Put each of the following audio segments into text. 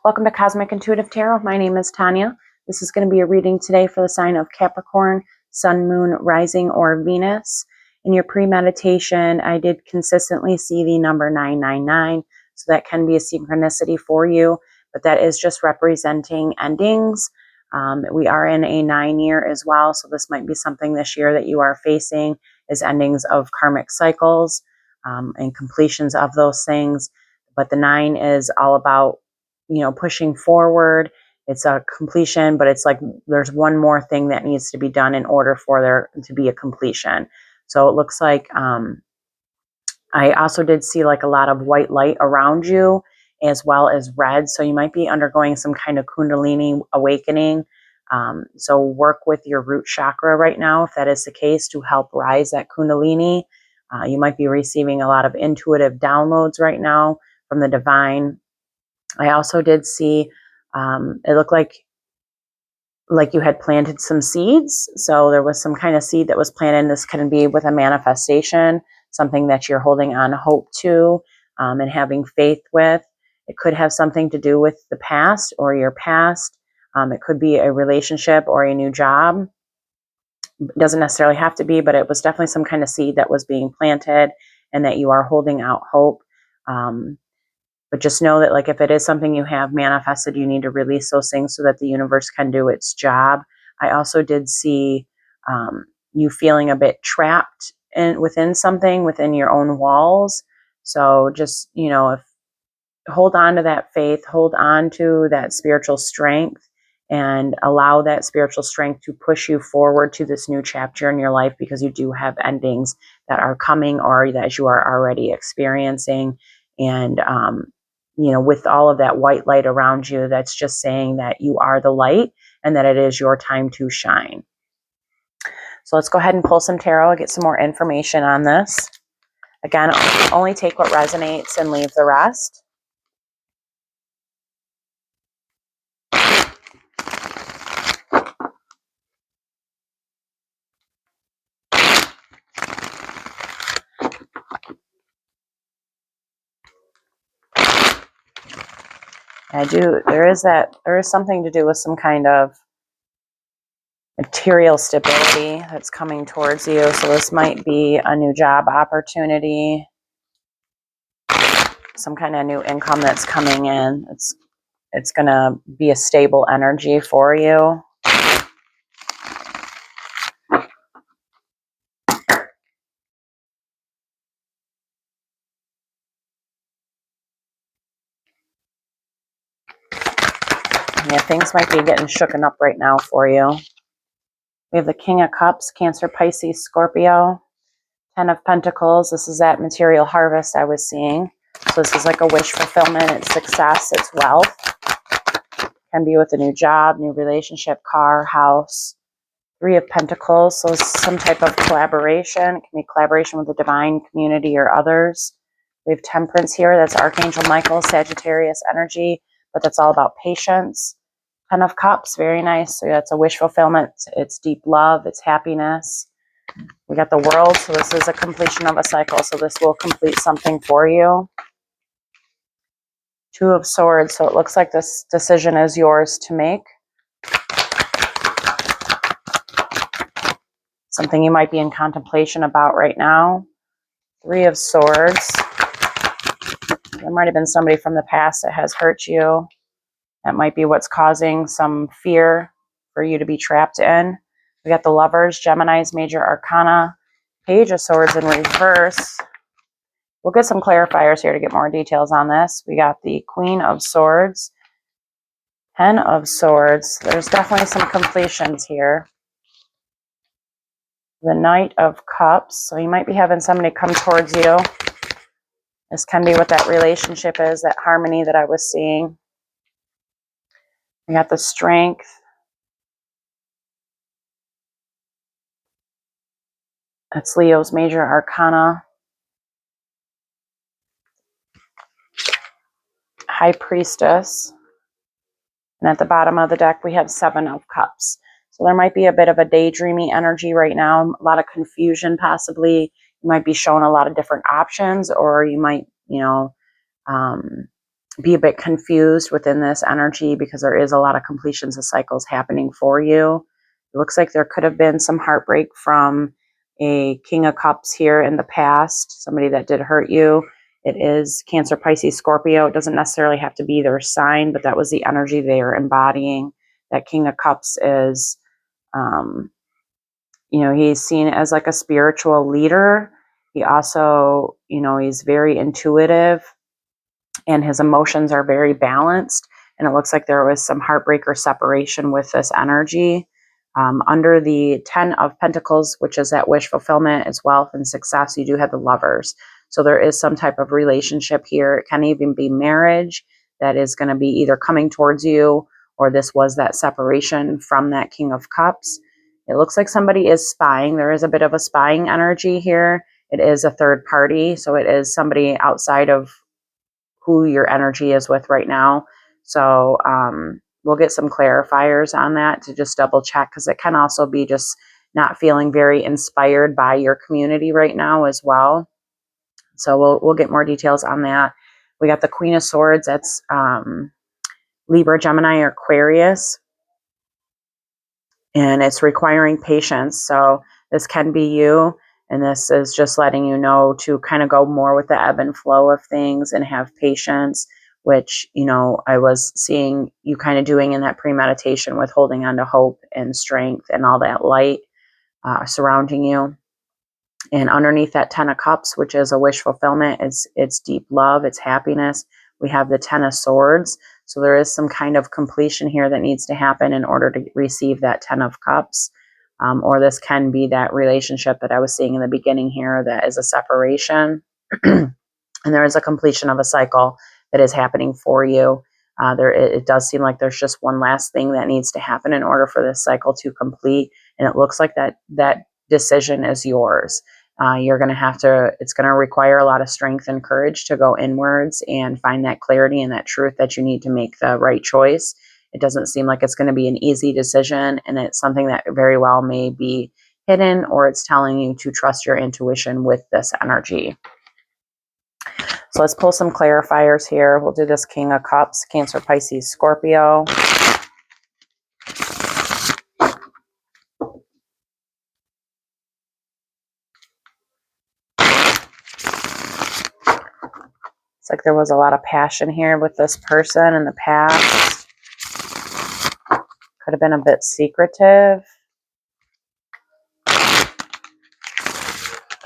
Welcome to Cosmic Intuitive Tarot. My name is Tanya. This is going to be a reading today for the sign of Capricorn, Sun, Moon, Rising, or Venus. In your pre-meditation, I did consistently see the number 999, so that can be a synchronicity for you, but that is just representing endings. We are in a 9-year as well, so this might be something this year that you are facing is endings of karmic cycles and completions of those things. But the 9 is all about pushing forward. It's a completion, but it's like there's one more thing that needs to be done in order for there to be a completion. So it looks like I also did see like a lot of white light around you as well as red. So you might be undergoing some kind of Kundalini awakening. So work with your root chakra right now, if that is the case, to help rise that Kundalini. You might be receiving a lot of intuitive downloads right now from the divine. I also did see, it looked like you had planted some seeds. So there was some kind of seed that was planted. This can be with a manifestation, something that you're holding on hope to and having faith with. It could have something to do with the past or your past. It could be a relationship or a new job. It doesn't necessarily have to be, but it was definitely some kind of seed that was being planted and that you are holding out hope. But just know that, like, if it is something you have manifested, you need to release those things so that the universe can do its job. I also did see you feeling a bit trapped within something, within your own walls. So just, hold on to that faith, hold on to that spiritual strength, and allow that spiritual strength to push you forward to this new chapter in your life, because you do have endings that are coming or that you are already experiencing. And, with all of that white light around you, that's just saying that you are the light and that it is your time to shine. So let's go ahead and pull some tarot, get some more information on this. Again, only take what resonates and leave the rest. There is something to do with some kind of material stability that's coming towards you. So this might be a new job opportunity, some kind of new income that's coming in. It's going to be a stable energy for you. Yeah, things might be getting shooken up right now for you. We have the King of Cups, Cancer, Pisces, Scorpio. 10 of Pentacles. This is that material harvest I was seeing. So this is like a wish fulfillment. It's success. It's wealth. Can be with a new job, new relationship, car, house. 3 of Pentacles. So some type of collaboration. It can be collaboration with the divine community or others. We have Temperance here. That's Archangel Michael, Sagittarius energy. But that's all about patience. 10 of Cups. Very nice. So that's a wish fulfillment. It's deep love. It's happiness. We got the World, so this is a completion of a cycle, so this will complete something for you. 2 of Swords, so it looks like this decision is yours to make. Something you might be in contemplation about right now. 3 of Swords. There might have been somebody from the past that has hurt you. That might be what's causing some fear for you to be trapped in. We got the Lovers, Gemini's Major Arcana. Page of Swords in reverse. We'll get some clarifiers here to get more details on this. We got the Queen of Swords, 10 of Swords. There's definitely some completions here. The Knight of Cups. So you might be having somebody come towards you. This can be what that relationship is, that harmony that I was seeing. We got the Strength. That's Leo's Major Arcana. High Priestess. And at the bottom of the deck, we have 7 of Cups. So there might be a bit of a daydreamy energy right now, a lot of confusion possibly. You might be shown a lot of different options, or you might, be a bit confused within this energy because there is a lot of completions of cycles happening for you. It looks like there could have been some heartbreak from a King of Cups here in the past, somebody that did hurt you. It is Cancer, Pisces, Scorpio. It doesn't necessarily have to be their sign, but that was the energy they are embodying. That King of Cups is, he's seen as like a spiritual leader. He also, he's very intuitive and his emotions are very balanced. And it looks like there was some heartbreak or separation with this energy. Under the 10 of Pentacles, which is that wish fulfillment, is wealth and success, you do have the Lovers. So there is some type of relationship here. It can even be marriage that is going to be either coming towards you, or this was that separation from that King of Cups. It looks like somebody is spying. There is a bit of a spying energy here. It is a third party, so it is somebody outside of who your energy is with right now. So we'll get some clarifiers on that to just double check, because it can also be just not feeling very inspired by your community right now as well. So we'll get more details on that. We got the Queen of Swords. That's Libra, Gemini, or Aquarius. And it's requiring patience. So this can be you. And this is just letting you know to kind of go more with the ebb and flow of things and have patience, which, I was seeing you kind of doing in that premeditation with holding on to hope and strength and all that light surrounding you. And underneath that 10 of Cups, which is a wish fulfillment, it's deep love, it's happiness. We have the 10 of Swords. So there is some kind of completion here that needs to happen in order to receive that 10 of Cups. Or this can be that relationship that I was seeing in the beginning here that is a separation. And there is a completion of a cycle that is happening for you. It does seem like there's just one last thing that needs to happen in order for this cycle to complete. And it looks like that decision is yours. It's going to require a lot of strength and courage to go inwards and find that clarity and that truth that you need to make the right choice. It doesn't seem like it's going to be an easy decision, and it's something that very well may be hidden, or it's telling you to trust your intuition with this energy. So let's pull some clarifiers here. We'll do this King of Cups, Cancer, Pisces, Scorpio. It's like there was a lot of passion here with this person in the past. Could have been a bit secretive. But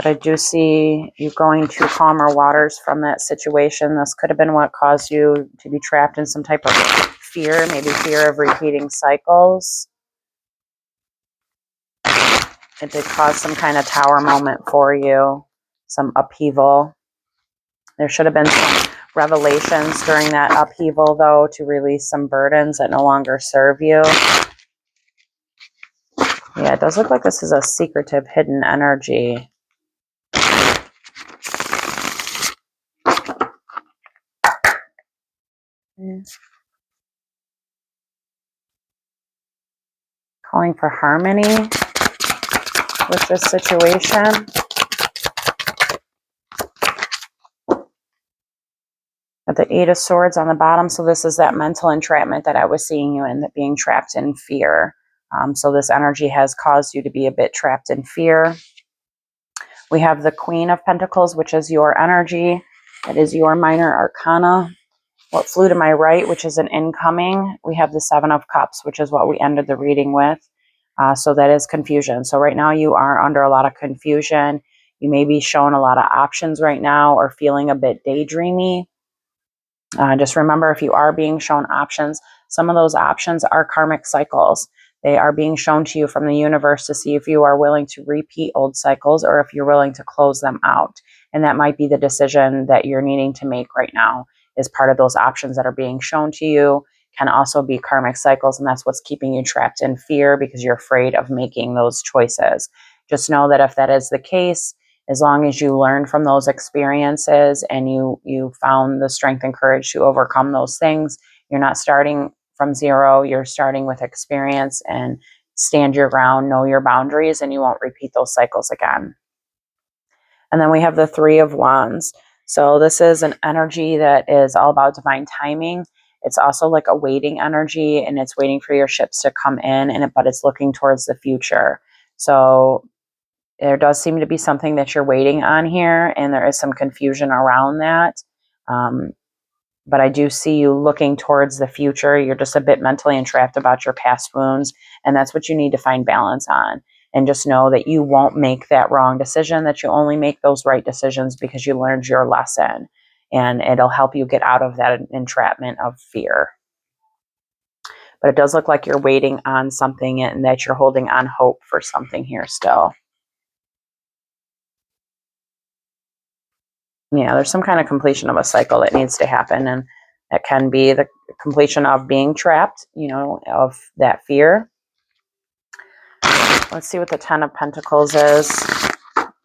I do see you going to calmer waters from that situation. This could have been what caused you to be trapped in some type of fear, maybe fear of repeating cycles. It did cause some kind of tower moment for you, some upheaval. There should have been some revelations during that upheaval, though, to release some burdens that no longer serve you. Yeah, it does look like this is a secretive, hidden energy. Calling for harmony with this situation. Got the 8 of Swords on the bottom. So this is that mental entrapment that I was seeing you in, that being trapped in fear. So this energy has caused you to be a bit trapped in fear. We have the Queen of Pentacles, which is your energy. That is your minor arcana. What flew to my right, which is an incoming. We have the 7 of Cups, which is what we ended the reading with. So that is confusion. So right now you are under a lot of confusion. You may be shown a lot of options right now, or feeling a bit daydreamy. Just remember, if you are being shown options, some of those options are karmic cycles. They are being shown to you from the universe to see if you are willing to repeat old cycles, or if you're willing to close them out. And that might be the decision that you're needing to make right now, is part of those options that are being shown to you. Can also be karmic cycles, and that's what's keeping you trapped in fear, because you're afraid of making those choices. Just know that if that is the case, as long as you learn from those experiences and you found the strength and courage to overcome those things, you're not starting from zero. You're starting with experience, and stand your ground, know your boundaries, and you won't repeat those cycles again. And then we have the 3 of Wands. So this is an energy that is all about divine timing. It's also like a waiting energy, and it's waiting for your ships to come in, but it's looking towards the future. So there does seem to be something that you're waiting on here, and there is some confusion around that. But I do see you looking towards the future. You're just a bit mentally entrapped about your past wounds, and that's what you need to find balance on. And just know that you won't make that wrong decision, that you only make those right decisions because you learned your lesson. And it'll help you get out of that entrapment of fear. But it does look like you're waiting on something and that you're holding on hope for something here still. Yeah, there's some kind of completion of a cycle that needs to happen, and that can be the completion of being trapped, of that fear. Let's see what the Ten of Pentacles is.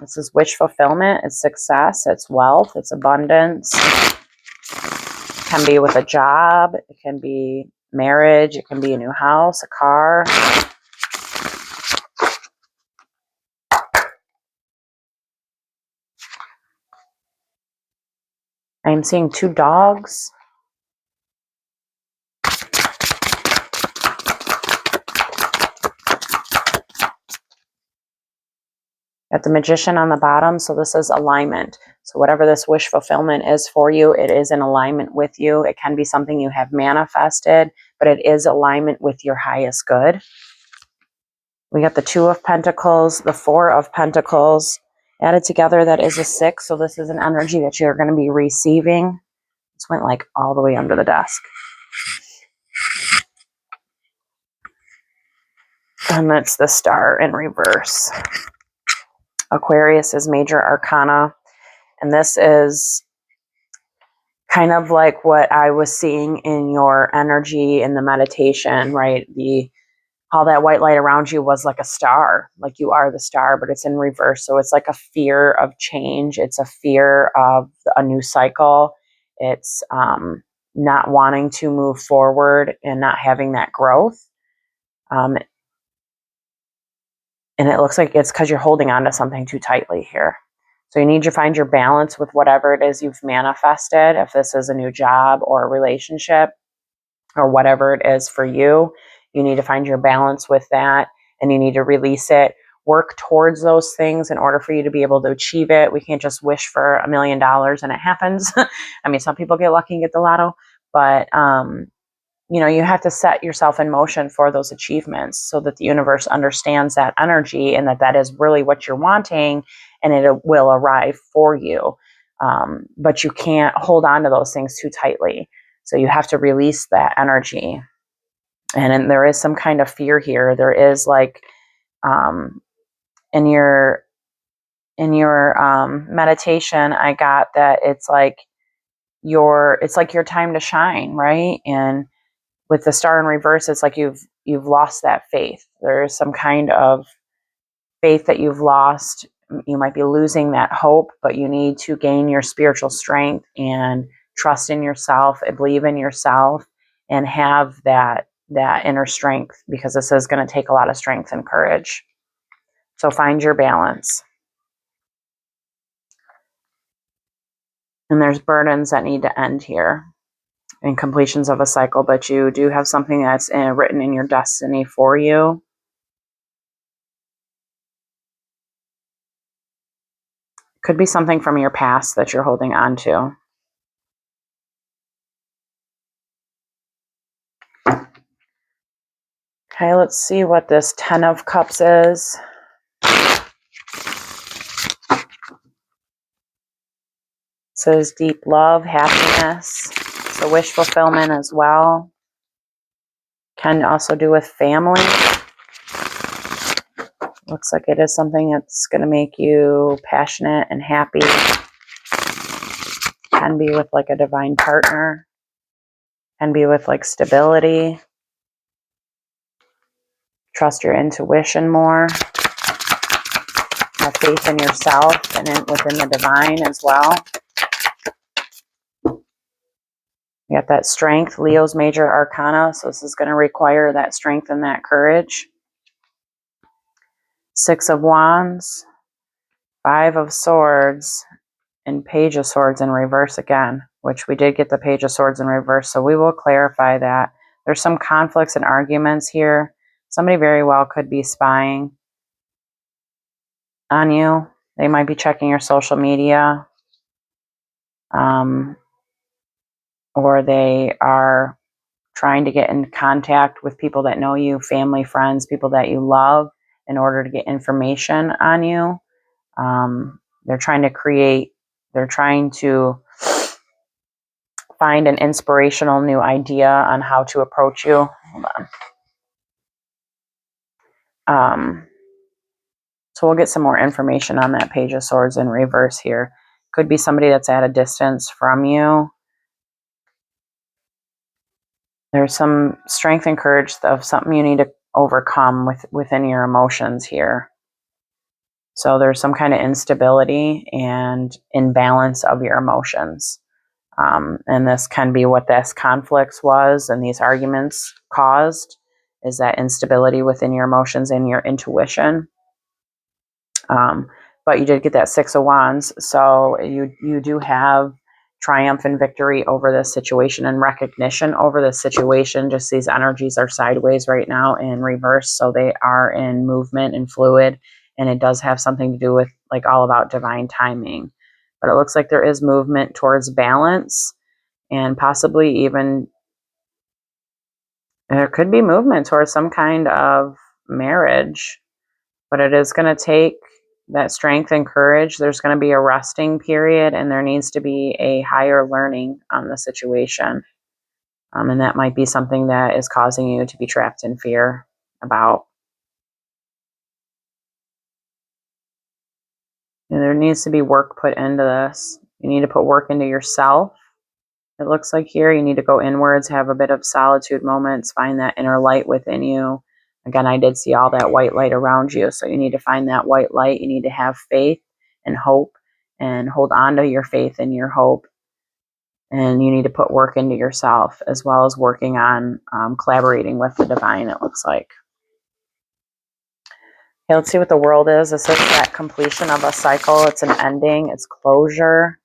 This is wish fulfillment, it's success, it's wealth, it's abundance. It can be with a job, it can be marriage, it can be a new house, a car. I'm seeing 2 dogs. Got the Magician on the bottom, so this is alignment. So whatever this wish fulfillment is for you, it is in alignment with you. It can be something you have manifested, but it is alignment with your highest good. We got the 2 of Pentacles, the 4 of Pentacles. Added together, that is a 6. So this is an energy that you're going to be receiving. This went like all the way under the desk. And that's the Star in reverse. Aquarius is major arcana. And this is kind of like what I was seeing in your energy in the meditation, right? All that white light around you was like a star, like you are the star, but it's in reverse. So it's like a fear of change. It's a fear of a new cycle. It's not wanting to move forward and not having that growth. And it looks like it's because you're holding on to something too tightly here. So you need to find your balance with whatever it is you've manifested, if this is a new job or a relationship or whatever it is for you. You need to find your balance with that, and you need to release it. Work towards those things in order for you to be able to achieve it. We can't just wish for $1 million and it happens. I mean, some people get lucky and get the lotto, but you have to set yourself in motion for those achievements so that the universe understands that energy and that is really what you're wanting, and it will arrive for you. But you can't hold on to those things too tightly. So you have to release that energy. And there is some kind of fear here. There is like in your meditation, I got that it's like your time to shine, right? And with the Star in reverse, it's like you've lost that faith. There's some kind of faith that you've lost. You might be losing that hope, but you need to gain your spiritual strength and trust in yourself and believe in yourself and have that inner strength, because this is going to take a lot of strength and courage. So find your balance. And there's burdens that need to end here and completions of a cycle, but you do have something that's written in your destiny for you. Could be something from your past that you're holding on to. Okay, let's see what this 10 of Cups is. It says deep love, happiness. So wish fulfillment as well. Can also do with family. Looks like it is something that's going to make you passionate and happy. Can be with like a divine partner. Can be with like stability. Trust your intuition more. Have faith in yourself and within the divine as well. You got that strength. Leo's major arcana. So this is going to require that strength and that courage. 6 of Wands. 5 of Swords. and Page of Swords in reverse again, which we did get the Page of Swords in reverse, so we will clarify that. There's some conflicts and arguments here. Somebody very well could be spying on you. They might be checking your social media, or they are trying to get in contact with people that know you, family, friends, people that you love, in order to get information on you. They're trying to find an inspirational new idea on how to approach you. Hold on. So we'll get some more information on that Page of Swords in reverse here. Could be somebody that's at a distance from you. There's some strength and courage of something you need to overcome within your emotions here. So there's some kind of instability and imbalance of your emotions. And this can be what this conflict was and these arguments caused, is that instability within your emotions and your intuition. But you did get that Six of Wands, so you do have triumph and victory over this situation and recognition over this situation. Just these energies are sideways right now in reverse, so they are in movement and fluid, and it does have something to do with like all about divine timing. But it looks like there is movement towards balance, and possibly even there could be movement towards some kind of marriage, but it is going to take that strength and courage. There's going to be a resting period, and there needs to be a higher learning on the situation. And that might be something that is causing you to be trapped in fear about. And there needs to be work put into this. You need to put work into yourself. It looks like here you need to go inwards, have a bit of solitude moments, find that inner light within you. Again, I did see all that white light around you, so you need to find that white light. You need to have faith and hope and hold on to your faith and your hope. And you need to put work into yourself, as well as working on collaborating with the divine, it looks like. Okay, let's see what the world is. This is that completion of a cycle. It's an ending. It's closure.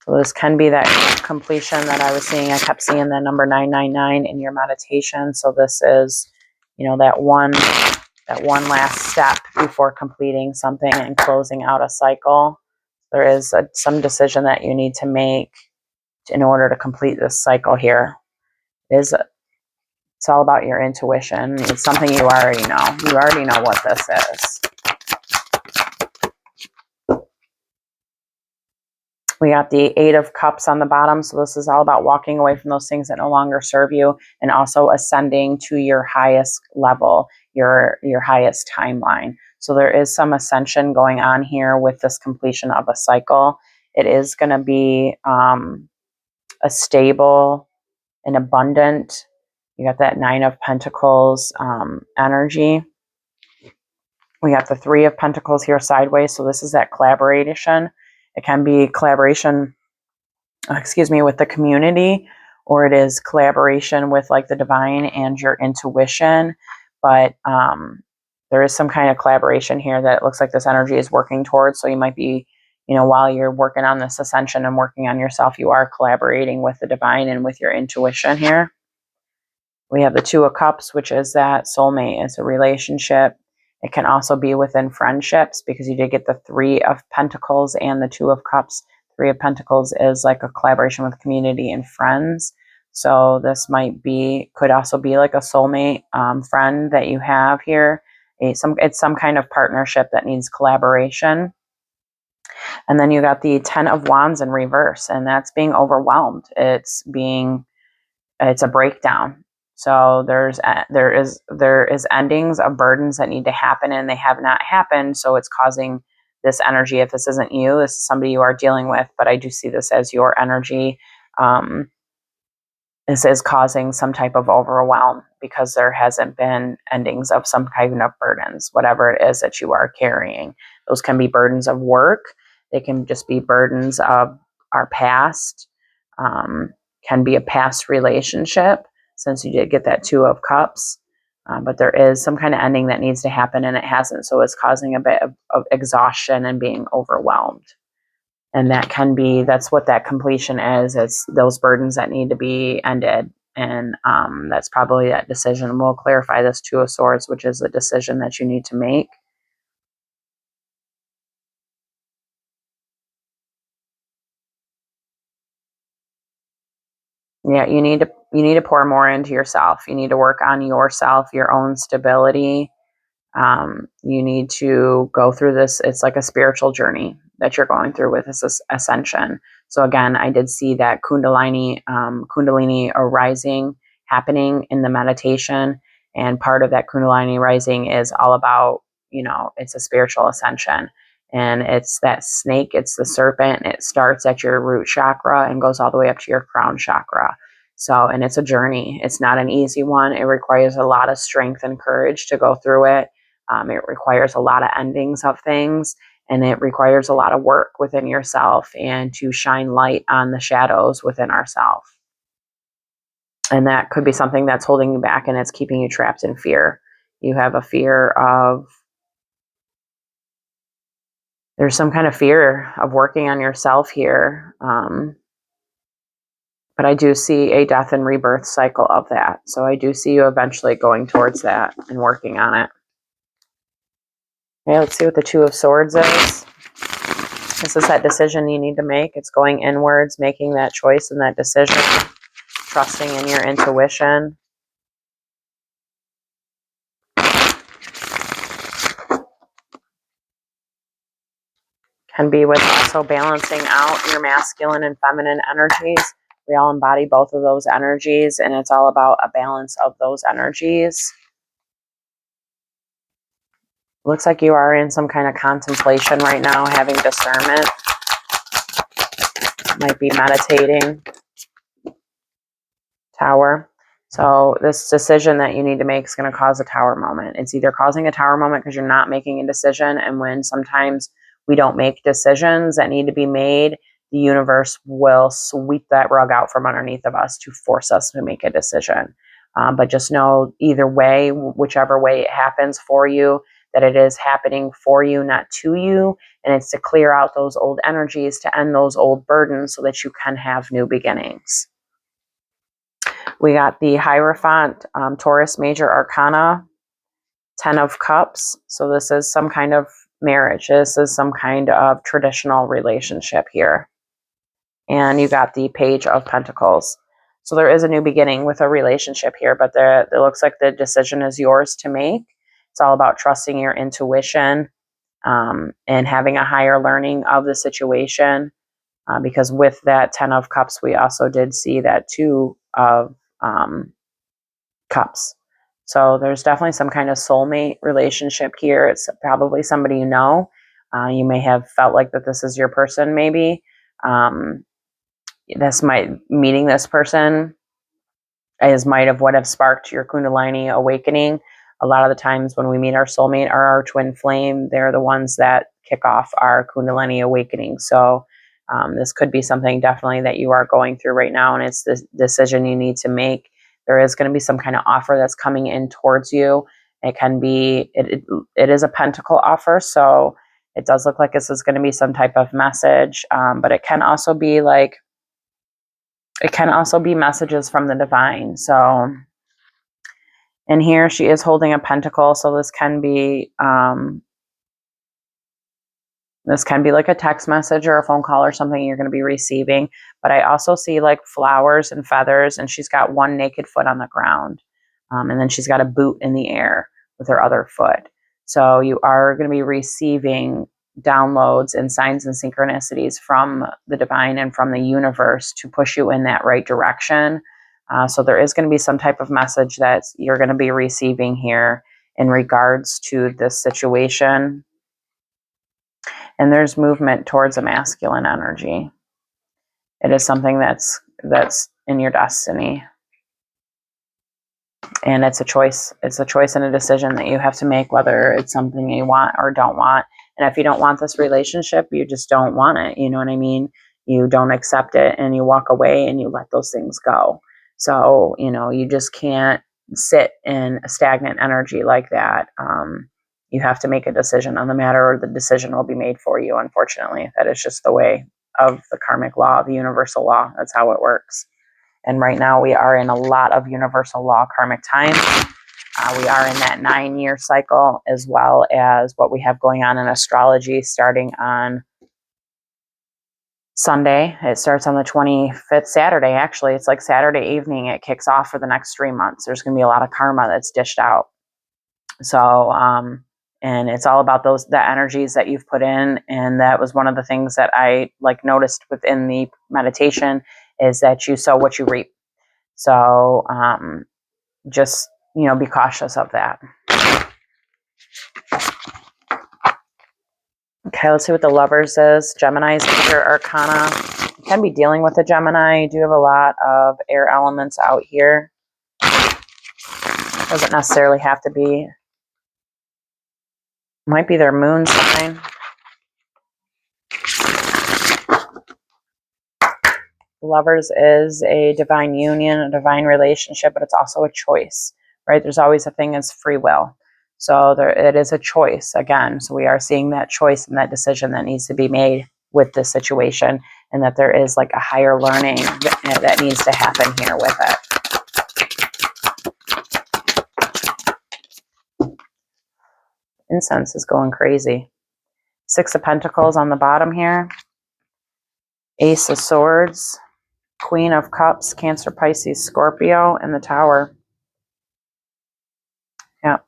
So this can be that completion that I was seeing. I kept seeing the number 999 in your meditation. So this is, that one last step before completing something and closing out a cycle. There is some decision that you need to make in order to complete this cycle here. It's all about your intuition. It's something you already know. You already know what this is. We got the Eight of Cups on the bottom. So this is all about walking away from those things that no longer serve you, and also ascending to your highest level, your highest timeline. So there is some ascension going on here with this completion of a cycle. It is going to be a stable and abundant. You got that Nine of Pentacles energy. We got the Three of Pentacles here sideways. So this is that collaboration. It can be collaboration, with the community, or it is collaboration with like the divine and your intuition. But there is some kind of collaboration here that it looks like this energy is working towards. So you might be, while you're working on this ascension and working on yourself, you are collaborating with the divine and with your intuition here. We have the Two of Cups, which is that soulmate. It's a relationship. It can also be within friendships, because you did get the Three of Pentacles and the Two of Cups. Three of Pentacles is like a collaboration with community and friends. So this could also be like a soulmate friend that you have here. It's some kind of partnership that needs collaboration. And then you got the Ten of Wands in reverse, and that's being overwhelmed. It's a breakdown. So there is endings of burdens that need to happen, and they have not happened. So it's causing this energy. If this isn't you, this is somebody you are dealing with, but I do see this as your energy. This is causing some type of overwhelm because there hasn't been endings of some kind of burdens, whatever it is that you are carrying. Those can be burdens of work. They can just be burdens of our past. Can be a past relationship, since you did get that Two of Cups. But there is some kind of ending that needs to happen, and it hasn't. So it's causing a bit of exhaustion and being overwhelmed. And that's what that completion is. It's those burdens that need to be ended. And that's probably that decision. We'll clarify this Two of Swords, which is a decision that you need to make. Yeah, you need to pour more into yourself. You need to work on yourself, your own stability. You need to go through this. It's like a spiritual journey that you're going through with this ascension. So again, I did see that Kundalini arising happening in the meditation, and part of that Kundalini rising is all about, it's a spiritual ascension, and it's that snake, it's the serpent. It starts at your root chakra and goes all the way up to your crown chakra. So, and it's a journey. It's not an easy one. It requires a lot of strength and courage to go through it. It requires a lot of endings of things, and it requires a lot of work within yourself and to shine light on the shadows within ourselves. And that could be something that's holding you back and it's keeping you trapped in fear. You have a fear of, there's some kind of fear of working on yourself here. But I do see a death and rebirth cycle of that. So I do see you eventually going towards that and working on it. Okay, let's see what the Two of Swords is. This is that decision you need to make. It's going inwards, making that choice and that decision, trusting in your intuition. Can be with also balancing out your masculine and feminine energies. We all embody both of those energies, and it's all about a balance of those energies. Looks like you are in some kind of contemplation right now, having discernment. Might be meditating. Tower. So this decision that you need to make is going to cause a tower moment. It's either causing a tower moment because you're not making a decision, and when sometimes we don't make decisions that need to be made, the universe will sweep that rug out from underneath of us to force us to make a decision. But just know, either way, whichever way it happens for you, that it is happening for you, not to you, and it's to clear out those old energies, to end those old burdens so that you can have new beginnings. We got the Hierophant, Taurus Major Arcana, 10 of Cups. So this is some kind of marriage. This is some kind of traditional relationship here. And you got the Page of Pentacles. So there is a new beginning with a relationship here, but it looks like the decision is yours to make. It's all about trusting your intuition and having a higher learning of the situation. Because with that 10 of Cups, we also did see that 2 of Cups. So there's definitely some kind of soulmate relationship here. It's probably somebody you know. You may have felt like that this is your person, maybe. Meeting this person might have what have sparked your Kundalini awakening. A lot of the times when we meet our soulmate or our twin flame, they're the ones that kick off our Kundalini awakening. So this could be something definitely that you are going through right now, and it's the decision you need to make. There is going to be some kind of offer that's coming in towards you. It can be, it is a pentacle offer, so it does look like this is going to be some type of message, but it can also be messages from the divine. So, and here she is holding a pentacle, so this can be like a text message or a phone call or something you're going to be receiving. But I also see like flowers and feathers, and she's got one naked foot on the ground. And then she's got a boot in the air with her other foot. So you are going to be receiving downloads and signs and synchronicities from the divine and from the universe to push you in that right direction. So there is going to be some type of message that you're going to be receiving here in regards to this situation. And there's movement towards a masculine energy. It is something that's in your destiny. And it's a choice. It's a choice and a decision that you have to make, whether it's something you want or don't want. And if you don't want this relationship, you just don't want it. You know what I mean? You don't accept it and you walk away and you let those things go. So, you just can't sit in a stagnant energy like that. You have to make a decision on the matter, or the decision will be made for you. Unfortunately, that is just the way of the karmic law, the universal law. That's how it works. And right now we are in a lot of universal law karmic time. We are in that 9-year cycle, as well as what we have going on in astrology starting on Sunday. It starts on the 25th, Saturday, actually. It's like Saturday evening. It kicks off for the next 3 months. There's going to be a lot of karma that's dished out. So, and it's all about the energies that you've put in. And that was one of the things that I noticed within the meditation, is that you sow what you reap. So, just, be cautious of that. Okay, let's see what the Lovers is. Gemini's major arcana. You can be dealing with a Gemini. You do have a lot of air elements out here. Doesn't necessarily have to be. Might be their moon sign. Lovers is a divine union, a divine relationship, but it's also a choice, right? There's always a thing as free will. So it is a choice again. So we are seeing that choice and that decision that needs to be made with this situation, and that there is a higher learning that needs to happen here with it. Incense is going crazy. 6 of Pentacles on the bottom here. Ace of Swords. Queen of Cups, Cancer, Pisces, Scorpio, and the Tower. Yeah.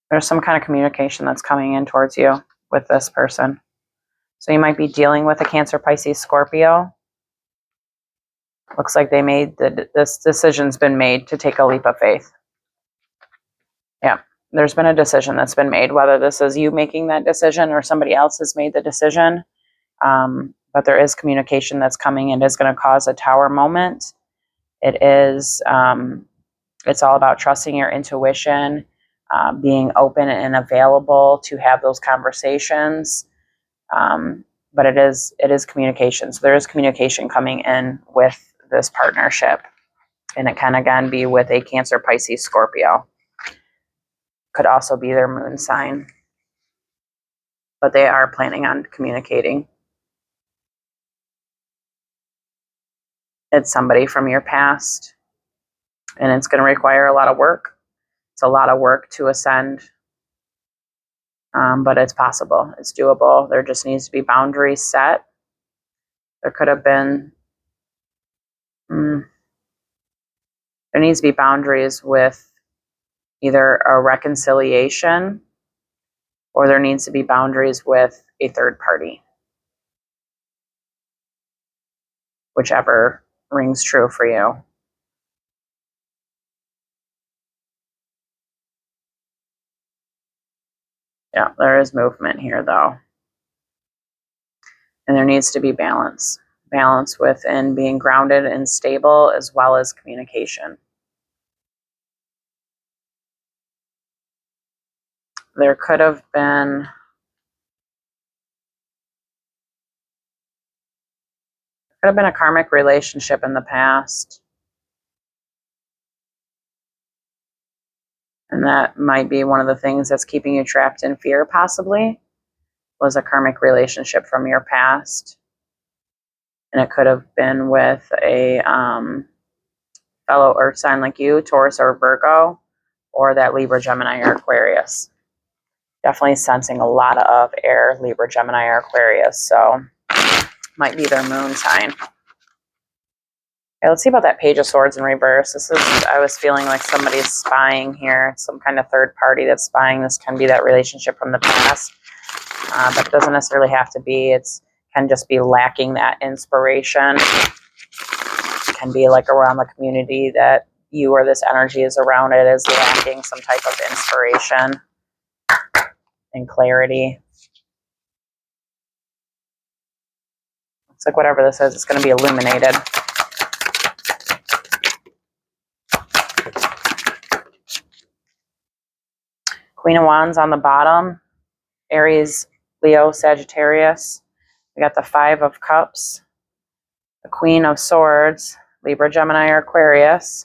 There's some kind of communication that's coming in towards you with this person. So you might be dealing with a Cancer, Pisces, Scorpio. Looks like they made this decision's been made to take a leap of faith. Yeah. There's been a decision that's been made, whether this is you making that decision or somebody else has made the decision. But there is communication that's coming and is going to cause a Tower moment. It is, it's all about trusting your intuition, being open and available to have those conversations. But it is communication. So there is communication coming in with this partnership. And it can, again, be with a Cancer, Pisces, Scorpio. Could also be their moon sign. But they are planning on communicating. It's somebody from your past. And it's going to require a lot of work. It's a lot of work to ascend. But it's possible. It's doable. There just needs to be boundaries set. There could have been... there needs to be boundaries with either a reconciliation, or there needs to be boundaries with a third party. Whichever rings true for you. Yeah, there is movement here, though. And there needs to be balance. Balance within being grounded and stable, as well as communication. There could have been... a karmic relationship in the past. And that might be one of the things that's keeping you trapped in fear, possibly, was a karmic relationship from your past. And it could have been with a fellow earth sign like you, Taurus or Virgo, or that Libra, Gemini, or Aquarius. Definitely sensing a lot of air, Libra, Gemini, or Aquarius. So might be their moon sign. Okay, let's see about that Page of Swords in reverse. I was feeling like somebody's spying here. Some kind of third party that's spying. This can be that relationship from the past. But it doesn't necessarily have to be. It can just be lacking that inspiration. It can be around the community that you or this energy is around it is lacking some type of inspiration and clarity. It's like whatever this is, it's going to be illuminated. Queen of Wands on the bottom. Aries, Leo, Sagittarius. We got the 5 of Cups. The Queen of Swords, Libra, Gemini, or Aquarius.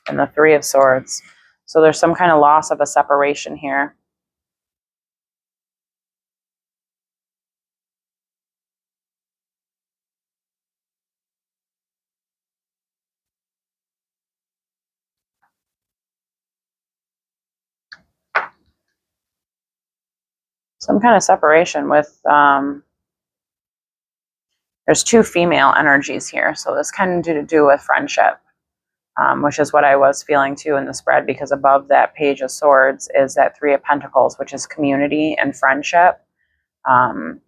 And the 3 of Swords. So there's some kind of loss of a separation here. some kind of separation with, there's two female energies here. So this can to do with friendship, which is what I was feeling too in the spread, because above that Page of Swords is that Three of Pentacles, which is community and friendship. And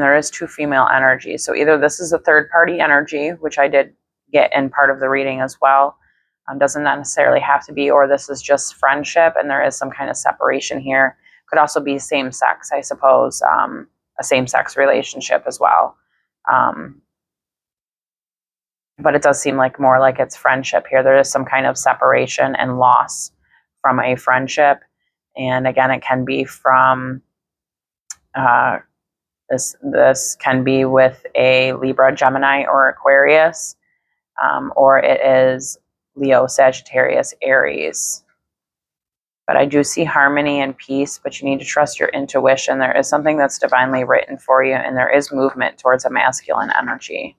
there is two female energies. So either this is a third party energy, which I did get in part of the reading as well. Doesn't necessarily have to be, or this is just friendship and there is some kind of separation here. Could also be same sex, I suppose, a same sex relationship as well. But it does seem like more like it's friendship here. There is some kind of separation and loss from a friendship. And again, it can be from, this can be with a Libra, Gemini, or Aquarius, or it is Leo, Sagittarius, Aries. But I do see harmony and peace, but you need to trust your intuition. There is something that's divinely written for you, and there is movement towards a masculine energy.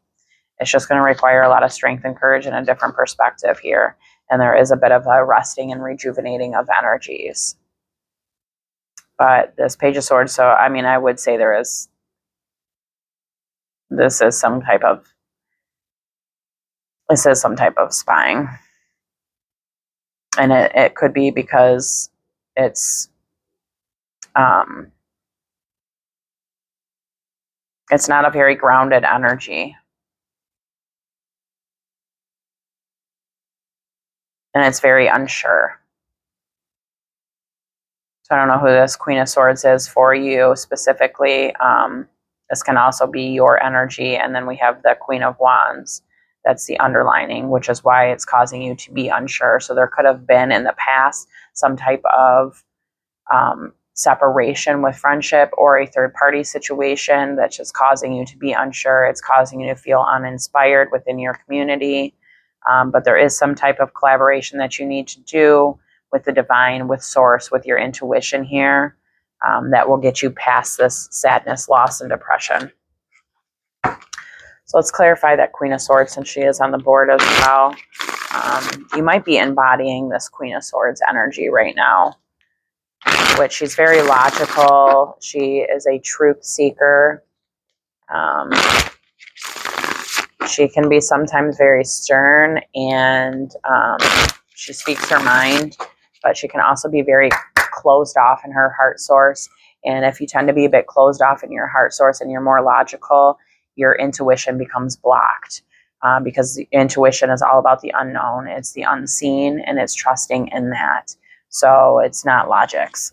It's just going to require a lot of strength and courage and a different perspective here. And there is a bit of a resting and rejuvenating of energies. But this Page of Swords, so I mean, I would say this is some type of spying. And it could be because it's not a very grounded energy. And it's very unsure. So I don't know who this Queen of Swords is for you specifically. This can also be your energy. And then we have the Queen of Wands. That's the underlining, which is why it's causing you to be unsure. So there could have been in the past some type of separation with friendship or a third party situation that's just causing you to be unsure. It's causing you to feel uninspired within your community. But there is some type of collaboration that you need to do with the divine, with source, with your intuition here, that will get you past this sadness, loss, and depression. So let's clarify that Queen of Swords, since she is on the board as well. You might be embodying this Queen of Swords energy right now, which she's very logical. She is a truth seeker. She can be sometimes very stern, and she speaks her mind, but she can also be very closed off in her heart source. And if you tend to be a bit closed off in your heart source and you're more logical, your intuition becomes blocked, because the intuition is all about the unknown. It's the unseen, and it's trusting in that. So it's not logics.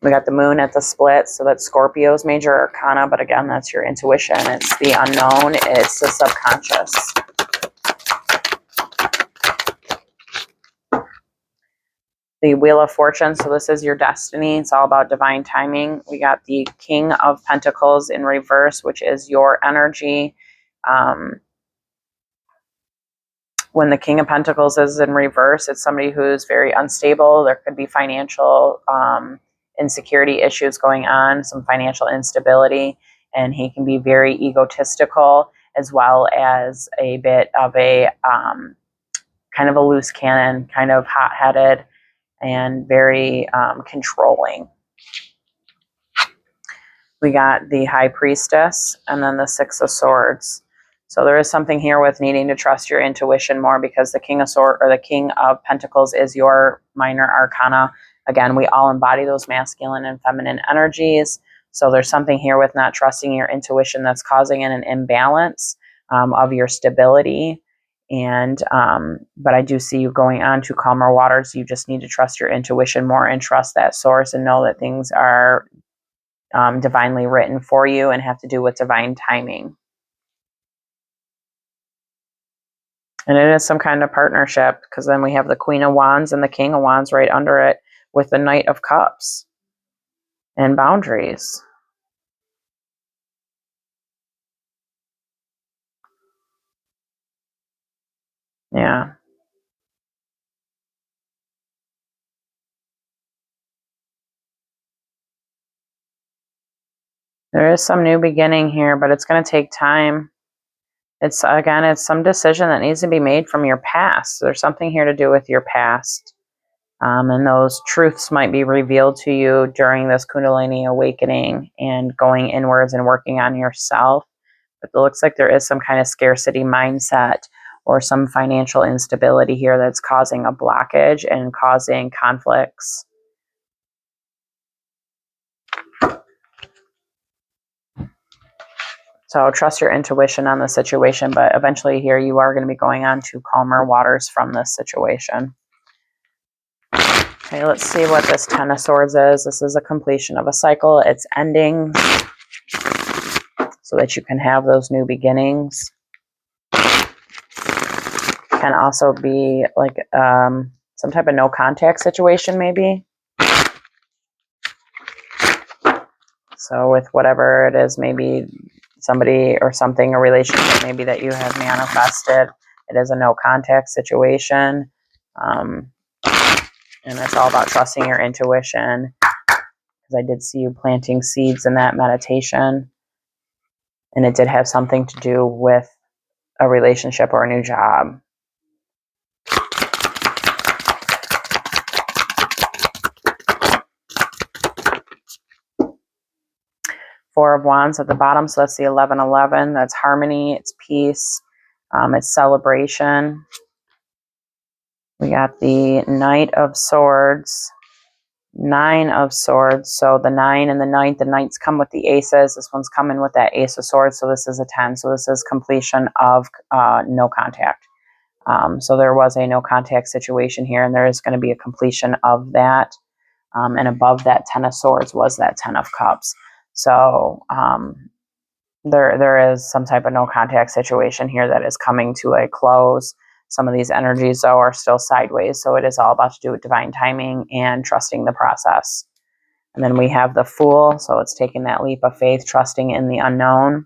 We got the moon at the split, so that's Scorpio's major arcana, but again, that's your intuition. It's the unknown. It's the subconscious. The Wheel of Fortune, so this is your destiny. It's all about divine timing. We got the King of Pentacles in reverse, which is your energy. When the King of Pentacles is in reverse, it's somebody who's very unstable. There could be financial insecurity issues going on, some financial instability, and he can be very egotistical, as well as a bit of a kind of a loose cannon, kind of hot-headed, and very controlling. We got the High Priestess and then the Six of Swords. So there is something here with needing to trust your intuition more, because the King of Swords, or the King of Pentacles, is your minor arcana. Again, we all embody those masculine and feminine energies. So there's something here with not trusting your intuition that's causing an imbalance of your stability. And but I do see you going on to calmer waters. You just need to trust your intuition more and trust that source, and know that things are divinely written for you and have to do with divine timing. And it is some kind of partnership, because then we have the Queen of Wands and the King of Wands right under it, with the Knight of Cups and boundaries. Yeah. There is some new beginning here, but it's going to take time. It's some decision that needs to be made from your past. There's something here to do with your past. And those truths might be revealed to you during this Kundalini awakening and going inwards and working on yourself. But it looks like there is some kind of scarcity mindset or some financial instability here that's causing a blockage and causing conflicts. So trust your intuition on the situation, but eventually here you are going to be going on to calmer waters from this situation. Okay, let's see what this Ten of Swords is. This is a completion of a cycle. It's ending so that you can have those new beginnings. Can also be like some type of no contact situation maybe. So with whatever it is, maybe somebody or something, a relationship maybe that you have manifested, it is a no contact situation. And it's all about trusting your intuition, because I did see you planting seeds in that meditation. And it did have something to do with a relationship or a new job. Four of Wands at the bottom, so that's the 1111. That's harmony, it's peace, it's celebration. We got the Knight of Swords, Nine of Swords. So the 9 and the 9th, the Knights come with the aces. This one's coming with that Ace of Swords, so this is a 10. So this is completion of no contact. So there was a no contact situation here, and there is going to be a completion of that. And above that 10 of Swords was that 10 of Cups. So there is some type of no contact situation here that is coming to a close. Some of these energies, though, are still sideways. So it is all about to do with divine timing and trusting the process. And then we have the Fool. So it's taking that leap of faith, trusting in the unknown.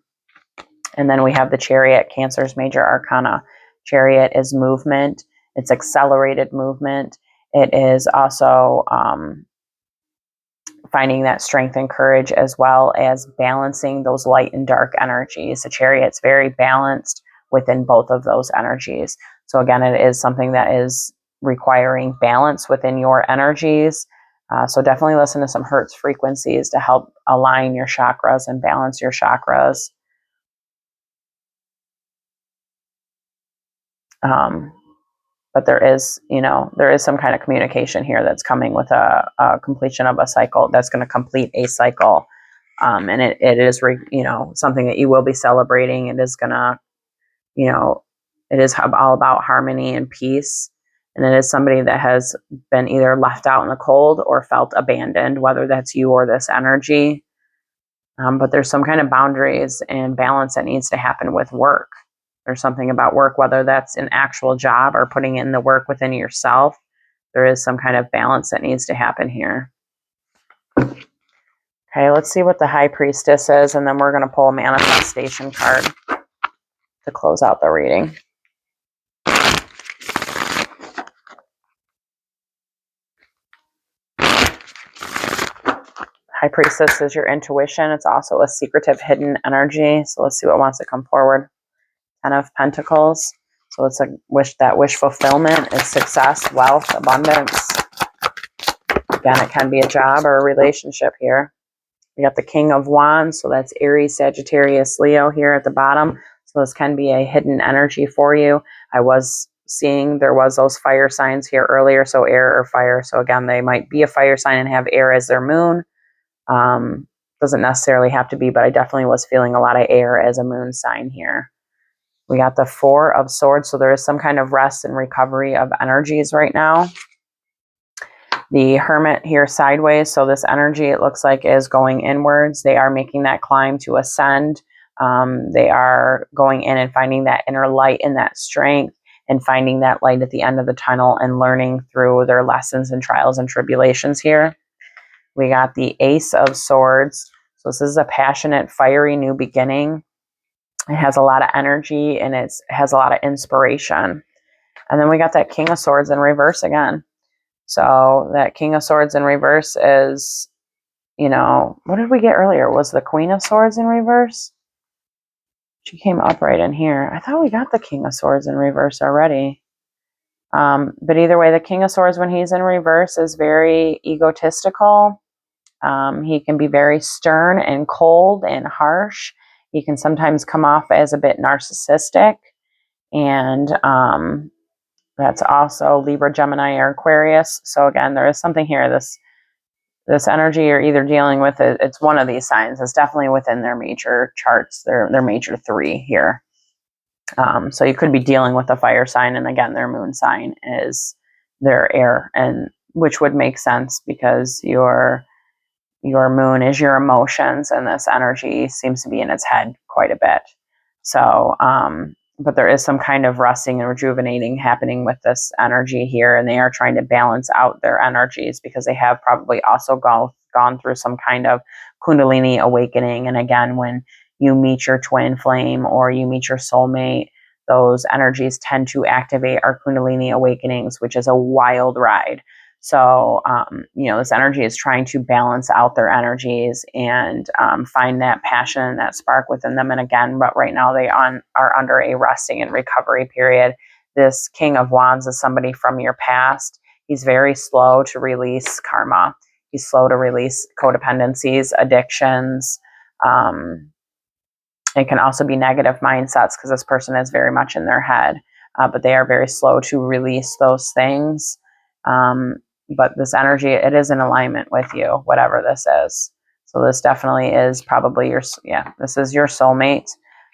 And then we have the Chariot, Cancer's major arcana. Chariot is movement. It's accelerated movement. It is also finding that strength and courage, as well as balancing those light and dark energies. The Chariot's very balanced within both of those energies. So again, it is something that is requiring balance within your energies. So definitely listen to some Hertz frequencies to help align your chakras and balance your chakras. But there is some kind of communication here that's coming with a completion of a cycle that's going to complete a cycle. And it is, something that you will be celebrating. It is going to, it is all about harmony and peace. And it is somebody that has been either left out in the cold or felt abandoned, whether that's you or this energy. But there's some kind of boundaries and balance that needs to happen with work. There's something about work, whether that's an actual job or putting in the work within yourself. There is some kind of balance that needs to happen here. Okay, let's see what the High Priestess is, and then we're going to pull a manifestation card to close out the reading. High Priestess is your intuition. It's also a secretive, hidden energy. So let's see what wants to come forward. 10 of Pentacles. So it's a wish fulfillment. It's success, wealth, abundance. Again, it can be a job or a relationship here. We got the King of Wands. So that's Aries, Sagittarius, Leo here at the bottom. So this can be a hidden energy for you. I was seeing there was those fire signs here earlier. So air or fire. So again, they might be a fire sign and have air as their moon. Doesn't necessarily have to be, but I definitely was feeling a lot of air as a moon sign here. We got the Four of Swords, so there is some kind of rest and recovery of energies right now. The Hermit here sideways, so this energy, it looks like, is going inwards. They are making that climb to ascend. They are going in and finding that inner light and that strength, and finding that light at the end of the tunnel and learning through their lessons and trials and tribulations here. We got the Ace of Swords. So this is a passionate, fiery new beginning. It has a lot of energy and it has a lot of inspiration. And then we got that King of Swords in reverse again. So that King of Swords in reverse is, what did we get earlier? Was the Queen of Swords in reverse? She came up right in here. I thought we got the King of Swords in reverse already. But either way, the King of Swords, when he's in reverse, is very egotistical. He can be very stern and cold and harsh. He can sometimes come off as a bit narcissistic. And that's also Libra, Gemini, or Aquarius. So again, there is something here. This energy you're either dealing with, it's one of these signs. It's definitely within their major charts, their major 3 here. So you could be dealing with a fire sign, and again, their moon sign is their air, and which would make sense because your moon is your emotions, and this energy seems to be in its head quite a bit. So, but there is some kind of resting and rejuvenating happening with this energy here, and they are trying to balance out their energies because they have probably also gone through some kind of Kundalini awakening. And again, when you meet your twin flame or you meet your soulmate, those energies tend to activate our Kundalini awakenings, which is a wild ride. So, this energy is trying to balance out their energies and find that passion, that spark within them. And again, but right now they are under a resting and recovery period. This King of Wands is somebody from your past. He's very slow to release karma. He's slow to release codependencies, addictions. It can also be negative mindsets because this person is very much in their head, but they are very slow to release those things. But this energy, it is in alignment with you, whatever this is. So this definitely is probably this is your soulmate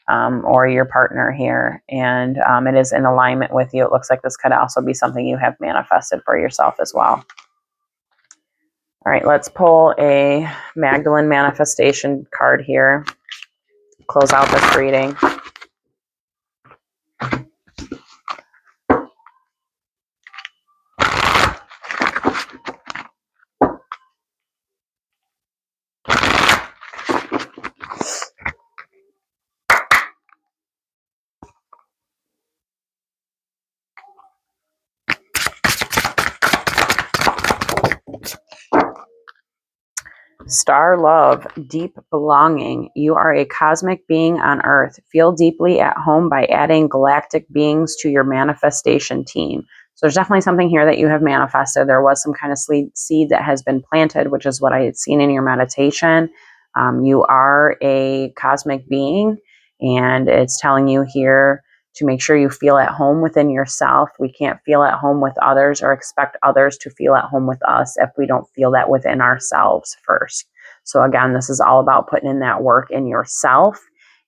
or your partner here. And it is in alignment with you. It looks like this could also be something you have manifested for yourself as well. All right, let's pull a Magdalene manifestation card here. Close out this reading. Star love, deep belonging. You are a cosmic being on Earth. Feel deeply at home by adding galactic beings to your manifestation team. So there's definitely something here that you have manifested. There was some kind of seed that has been planted, which is what I had seen in your meditation. You are a cosmic being, and it's telling you here to make sure you feel at home within yourself. We can't feel at home with others or expect others to feel at home with us if we don't feel that within ourselves first. So again, this is all about putting in that work in yourself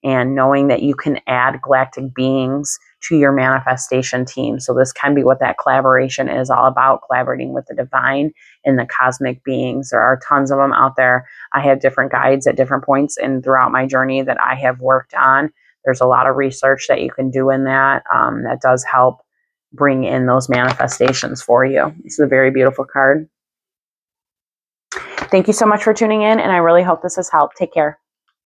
and knowing that you can add galactic beings to your manifestation team. So this can be what that collaboration is all about, collaborating with the divine and the cosmic beings. There are tons of them out there. I have different guides at different points and throughout my journey that I have worked on. There's a lot of research that you can do in that that does help bring in those manifestations for you. It's a very beautiful card. Thank you so much for tuning in, and I really hope this has helped. Take care.